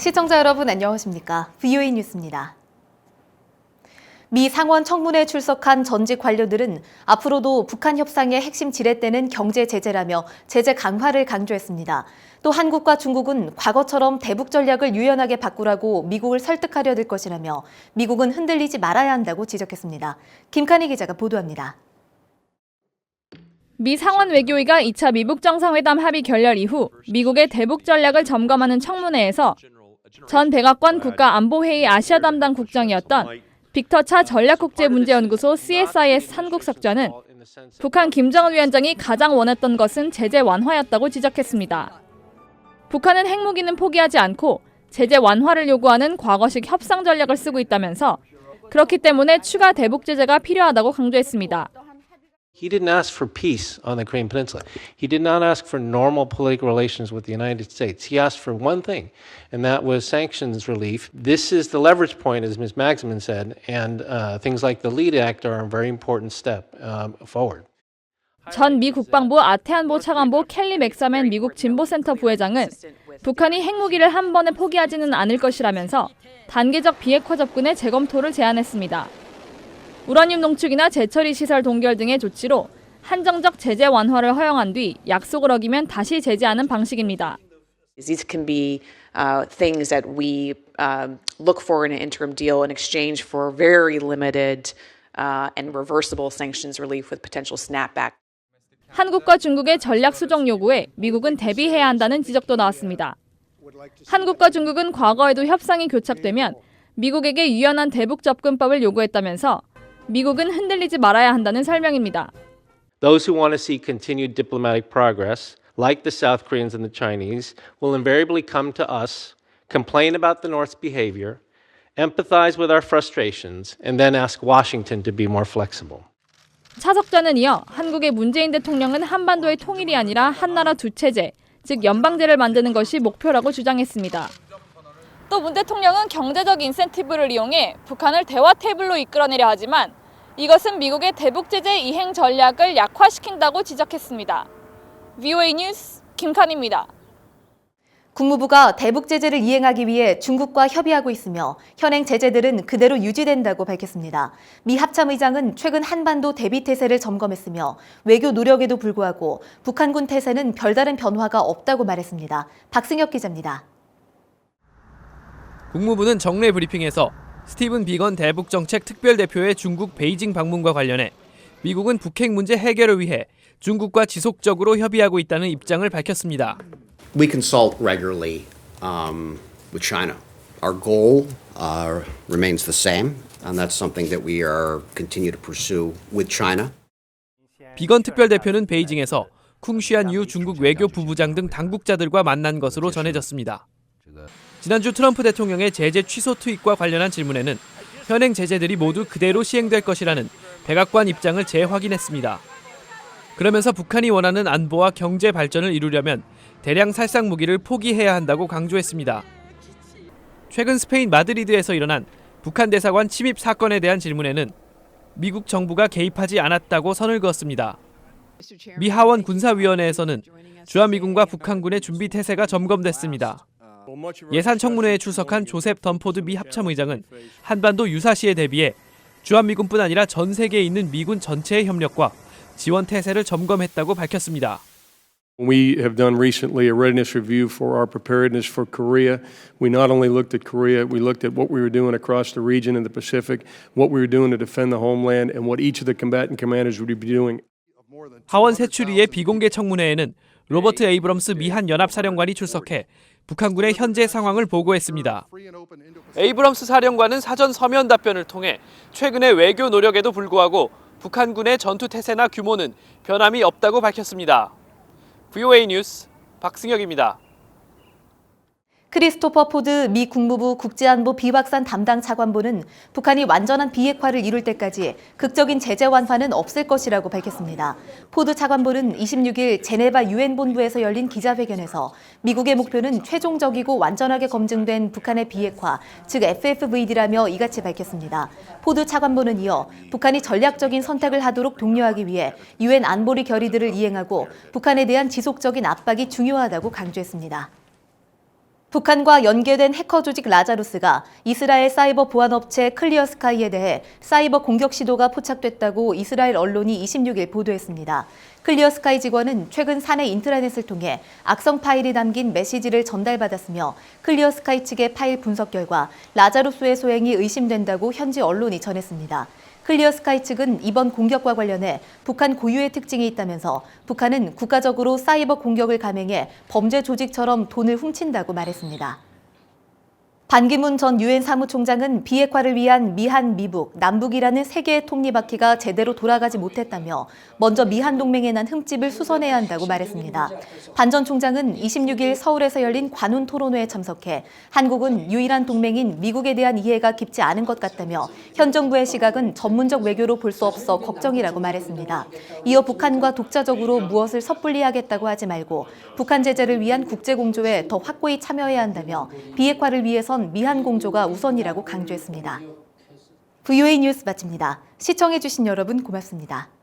시청자 여러분 안녕하십니까? VOA 뉴스입니다. 미 상원 청문회에 출석한 전직 관료들은 앞으로도 북한 협상의 핵심 지렛대는 경제 제재라며 제재 강화를 강조했습니다. 또 한국과 중국은 과거처럼 대북 전략을 유연하게 바꾸라고 미국을 설득하려 들 것이라며 미국은 흔들리지 말아야 한다고 지적했습니다. 김칸희 기자가 보도합니다. 미 상원 외교위가 2차 미북 정상회담 합의 결렬 이후 미국의 대북 전략을 점검하는 청문회에서 전 백악관 국가안보회의 아시아 담당 국장이었던 빅터 차 전략국제문제연구소 CSIS 한국석좌는 북한 김정은 위원장이 가장 원했던 것은 제재 완화였다고 지적했습니다. 북한은 핵무기는 포기하지 않고 제재 완화를 요구하는 과거식 협상 전략을 쓰고 있다면서 그렇기 때문에 추가 대북 제재가 필요하다고 강조했습니다. He didn't ask for peace on the Korean Peninsula. He did not ask for normal political relations with the United States. He asked for one thing, and that was sanctions relief. This is the leverage point, as Ms. Magsamen said, and things like the LEAD Act are a very important step forward. 전 미 국방부 아태안보 차관보 켈리 맥사맨 미국 진보센터 부회장은 북한이 핵무기를 한 번에 포기하지는 않을 것이라면서 단계적 비핵화 접근의 재검토를 제안했습니다. 우라늄 농축이나 재처리 시설 동결 등의 조치로 한정적 제재 완화를 허용한 뒤 약속을 어기면 다시 제재하는 방식입니다. These can be things that we look for in an interim deal in exchange for very limited and reversible sanctions relief with potential snapback. 한국과 중국의 전략 수정 요구에 미국은 대비해야 한다는 지적도 나왔습니다. 한국과 중국은 과거에도 협상이 교착되면 미국에게 유연한 대북 접근법을 요구했다면서 미국은 흔들리지 말아야 한다는 설명입니다. Those who want to see continued diplomatic progress, like the South Koreans and the Chinese, will invariably come to us, complain about the North's behavior, empathize with our frustrations, and then ask Washington to be more flexible. 차 석좌는 이어 한국의 문재인 대통령은 한반도의 통일이 아니라 한나라 두 체제, 즉 연방제를 만드는 것이 목표라고 주장했습니다. 또 문 대통령은 경제적 인센티브를 이용해 북한을 대화 테이블로 이끌어내려 하지만 이것은 미국의 대북 제재 이행 전략을 약화시킨다고 지적했습니다. VOA 뉴스 김칸희입니다. 국무부가 대북 제재를 이행하기 위해 중국과 협의하고 있으며 현행 제재들은 그대로 유지된다고 밝혔습니다. 미 합참의장은 최근 한반도 대비 태세를 점검했으며 외교 노력에도 불구하고 북한군 태세는 별다른 변화가 없다고 말했습니다. 박승혁 기자입니다. 국무부는 정례 브리핑에서 스티븐 비건 대북정책 특별대표의 중국 베이징 방문과 관련해 미국은 북핵 문제 해결을 위해 중국과 지속적으로 협의하고 있다는 입장을 밝혔습니다. We consult regularly with China. Our goal remains the same, and that's something that we are continue to pursue with China. 비건 특별대표는 베이징에서 쿵시안 유 중국 외교 부부장 등 당국자들과 만난 것으로 전해졌습니다. 지난주 트럼프 대통령의 제재 취소 트윗과 관련한 질문에는 현행 제재들이 모두 그대로 시행될 것이라는 백악관 입장을 재확인했습니다. 그러면서 북한이 원하는 안보와 경제 발전을 이루려면 대량 살상 무기를 포기해야 한다고 강조했습니다. 최근 스페인 마드리드에서 일어난 북한 대사관 침입 사건에 대한 질문에는 미국 정부가 개입하지 않았다고 선을 그었습니다. 미 하원 군사위원회에서는 주한미군과 북한군의 준비 태세가 점검됐습니다. 예산 청문회에 출석한 조셉 던포드 미 합참의장은 한반도 유사시에 대비해 주한미군뿐 아니라 전 세계에 있는 미군 전체의 협력과 지원 태세를 점검했다고 밝혔습니다. We have done recently a readiness review for our preparedness for Korea. We not only looked at Korea, we looked at what we were doing across the region in the Pacific, what we were doing to defend the homeland, and what each of the combatant commanders would be doing. 하원 세추리의 비공개 청문회에는 로버트 에이브럼스 미 한 연합사령관이 출석해 북한군의 현재 상황을 보고했습니다. 에이브럼스 사령관은 사전 서면 답변을 통해 최근의 외교 노력에도 불구하고 북한군의 전투 태세나 규모는 변함이 없다고 밝혔습니다. VOA 뉴스 박승혁입니다. 크리스토퍼 포드 미 국무부 국제안보 비확산 담당 차관보는 북한이 완전한 비핵화를 이룰 때까지 극적인 제재 완화는 없을 것이라고 밝혔습니다. 포드 차관보는 26일 제네바 유엔 본부에서 열린 기자회견에서 미국의 목표는 최종적이고 완전하게 검증된 북한의 비핵화, 즉 FFVD라며 이같이 밝혔습니다. 포드 차관보는 이어 북한이 전략적인 선택을 하도록 독려하기 위해 유엔 안보리 결의들을 이행하고 북한에 대한 지속적인 압박이 중요하다고 강조했습니다. 북한과 연계된 해커 조직 라자루스가 이스라엘 사이버 보안업체 클리어스카이에 대해 사이버 공격 시도가 포착됐다고 이스라엘 언론이 26일 보도했습니다. 클리어스카이 직원은 최근 사내 인트라넷을 통해 악성 파일이 담긴 메시지를 전달받았으며 클리어스카이 측의 파일 분석 결과 라자루스의 소행이 의심된다고 현지 언론이 전했습니다. 클리어스카이 측은 이번 공격과 관련해 북한 고유의 특징이 있다면서 북한은 국가적으로 사이버 공격을 감행해 범죄 조직처럼 돈을 훔친다고 말했습니다. 반기문 전 유엔 사무총장은 비핵화를 위한 미한, 미북, 남북이라는 세 개의 톱니바퀴가 제대로 돌아가지 못했다며 먼저 미한 동맹에 난 흠집을 수선해야 한다고 말했습니다. 반 전 총장은 26일 서울에서 열린 관훈 토론회에 참석해 한국은 유일한 동맹인 미국에 대한 이해가 깊지 않은 것 같다며 현 정부의 시각은 전문적 외교로 볼 수 없어 걱정이라고 말했습니다. 이어 북한과 독자적으로 무엇을 섣불리 하겠다고 하지 말고 북한 제재를 위한 국제공조에 더 확고히 참여해야 한다며 비핵화를 위해선 미한 공조가 우선이라고 강조했습니다. VOA 뉴스 마칩니다. 시청해주신 여러분 고맙습니다.